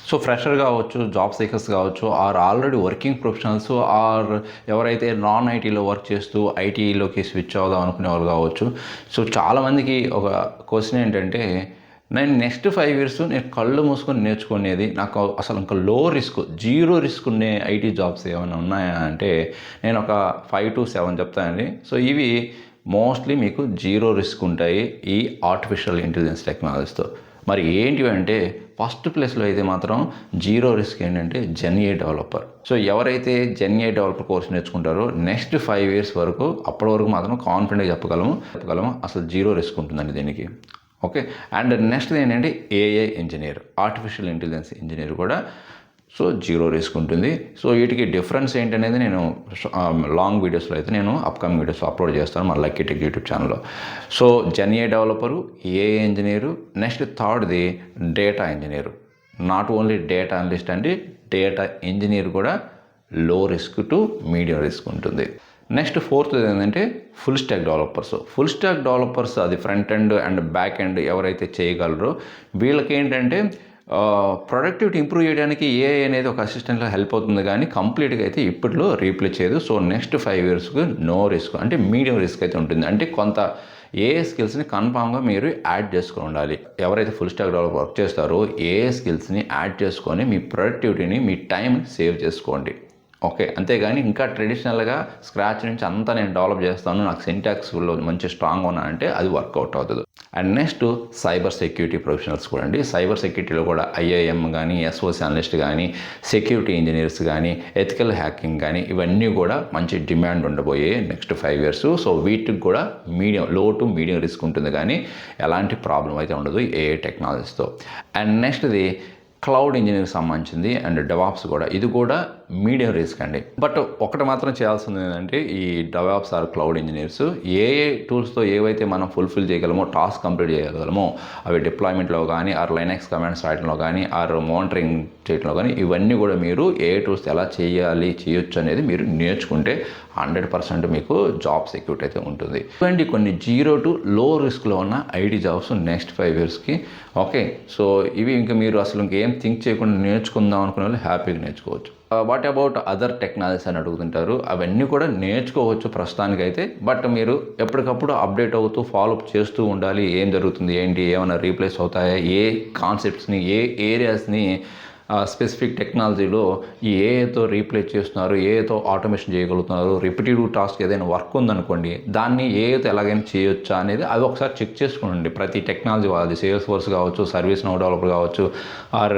So fresher కావచ్చు, job seekers కావచ్చు, already working professionals, ఎవరైతే నాన్ ఐటీలో వర్క్ చేస్తూ ఐటీలోకి స్విచ్ అవుదాం అనుకునే వాళ్ళు కావచ్చు. సో చాలామందికి ఒక క్వశ్చన్ ఏంటంటే, నేను నెక్స్ట్ 5 ఇయర్స్ నేను కళ్ళు మూసుకొని నేర్చుకునేది, నాకు అసలు ఇంకా లో రిస్క్, జీరో రిస్క్ ఉండే ఐటీ జాబ్స్ ఏమైనా ఉన్నాయా అంటే నేను ఒక 5 to 7 చెప్తానండి. సో ఇవి మోస్ట్లీ మీకు జీరో రిస్క్ ఉంటాయి ఈ ఆర్టిఫిషియల్ ఇంటెలిజెన్స్ టెక్నాలజీతో. మరి ఏంటివి అంటే, ఫస్ట్ ప్లేస్లో అయితే మాత్రం జీరో రిస్క్ ఏంటంటే జెన్ఏ డెవలపర్. సో ఎవరైతే జెన్ఏ డెవలపర్ కోర్స్ నేర్చుకుంటారో నెక్స్ట్ 5 ఇయర్స్ వరకు, అప్పటి వరకు మాత్రం కాన్ఫిడెంట్గా చెప్పగలము అసలు జీరో రిస్క్ ఉంటుందండి దీనికి. ఓకే. అండ్ నెక్స్ట్ ఏంటంటే AI engineer, artificial intelligence engineer కూడా సో జీరో రిస్క్ ఉంటుంది. సో వీటికి డిఫరెన్స్ ఏంటనేది నేను లాంగ్ వీడియోస్లో అయితే నేను అప్కమింగ్ వీడియోస్లో అప్లోడ్ చేస్తాను మన లక్కీ టెక్ యూట్యూబ్ ఛానల్లో. So GenAI developer, AI engineer, next థర్డ్ది data engineer. Not only data analyst అండి, డేటా ఇంజనీర్ కూడా low risk to medium risk ఉంటుంది. నెక్స్ట్ ఫోర్త్ ఏంటంటే full stack developers. Full stack developers అది front end and back end ఎవరైతే చేయగలరో వీళ్ళకి ఏంటంటే ప్రొడక్టివిటీ ఇంప్రూవ్ చేయడానికి ఏఐ అనేది ఒక అసిస్టెంట్లో హెల్ప్ అవుతుంది, కానీ కంప్లీట్గా అయితే ఇప్పట్లో రీప్లేస్ చేయదు. సో నెక్స్ట్ 5 ఇయర్స్కి నో రిస్క్, అంటే మీడియం రిస్క్ అయితే ఉంటుంది. అంటే కొంత ఏఐ స్కిల్స్ని కన్ఫామ్గా మీరు యాడ్ చేసుకొని ఉండాలి. ఎవరైతే ఫుల్ స్టాక్ డెవలపర్ వర్క్ చేస్తారో ఏఐ స్కిల్స్ని యాడ్ చేసుకొని మీ ప్రొడక్టివిటీని, మీ టైం సేవ్ చేసుకోండి. ఓకే. అంతేగాని ఇంకా ట్రెడిషనల్గా స్క్రాచ్ నుంచి అంతా నేను డెవలప్ చేస్తాను, నాకు సింటాక్స్లో మంచి స్ట్రాంగ్ ఉన్నా అంటే అది వర్కౌట్ అవుతుంది. And next cyber security professionals కూడా అండి. సైబర్ సెక్యూరిటీలో కూడా ఐఐఎం కానీ, ఎస్ఓసి అనలిస్ట్ కానీ, సెక్యూరిటీ ఇంజనీర్స్ కానీ, ఎథికల్ హ్యాకింగ్ కానీ, ఇవన్నీ కూడా మంచి డిమాండ్ ఉండబోయే నెక్స్ట్ 5 ఇయర్స్. సో వీటికి కూడా లో టు మీడియం రిస్క్ ఉంటుంది, కానీ ఎలాంటి ప్రాబ్లం అయితే ఉండదు ఏఐ టెక్నాలజీతో. అండ్ నెక్స్ట్ది క్లౌడ్ ఇంజనీర్కి సంబంధించింది అండ్ డెవాప్స్ కూడా, ఇది కూడా మీడియం రిస్క్ అండి. బట్ ఒకటి మాత్రం చేయాల్సింది ఏంటంటే, ఈ డెవాప్స్ ఆర్ క్లౌడ్ ఇంజనీర్స్ ఏఏ టూల్స్తో ఏవైతే మనం ఫుల్ఫిల్ చేయగలమో, టాస్క్ కంప్లీట్ చేయగలమో, అవి డిప్లాయ్మెంట్లో కానీ, ఆర్ లైనక్స్ కమాండ్స్ రాయడంలో కానీ, ఆర్ మానిటరింగ్ చేయడంలో కానీ, ఇవన్నీ కూడా మీరు ఏఐ టూల్స్ ఎలా చేయొచ్చు అనేది మీరు నేర్చుకుంటే 100% మీకు జాబ్ సెక్యూరిటీ అయితే ఉంటుంది. ఇవ్వండి కొన్ని జీరో టు లో రిస్క్లో ఉన్న ఐటీ జాబ్స్ నెక్స్ట్ 5 ఇయర్స్కి. ఓకే. సో ఇవి ఇంకా మీరు అసలు ఇంకేం థింక్ చేయకుండా నేర్చుకుందాం అనుకునే వాళ్ళు హ్యాపీగా నేర్చుకోవచ్చు. వాట్ అబౌట్ అదర్ టెక్నాలజీస్ అని అడుగుతుంటారు. అవన్నీ కూడా నేర్చుకోవచ్చు ప్రస్తుతానికైతే, బట్ మీరు ఎప్పటికప్పుడు అప్డేట్ అవుతూ ఫాలోఅప్ చేస్తూ ఉండాలి. ఏం జరుగుతుంది, ఏంటి, ఏమైనా రీప్లేస్ అవుతాయా, ఏ కాన్సెప్ట్స్ని, ఏ ఏరియాస్ని స్పెసిఫిక్ టెక్నాలజీలో ఈ ఏఐతో రీప్లేస్ చేస్తున్నారు, ఏఐతో ఆటోమేషన్ చేయగలుగుతున్నారు, రిపిటేటివ్ టాస్క్ ఏదైనా వర్క్ ఉందనుకోండి దాన్ని ఏఐతో ఎలాగైనా చేయొచ్చా అనేది అది ఒకసారి చెక్ చేసుకోండి. ప్రతి టెక్నాలజీ వాళ్ళది, సేల్స్ ఫోర్స్ కావచ్చు, సర్వీస్ నో డెవలపర్ కావచ్చు, ఆర్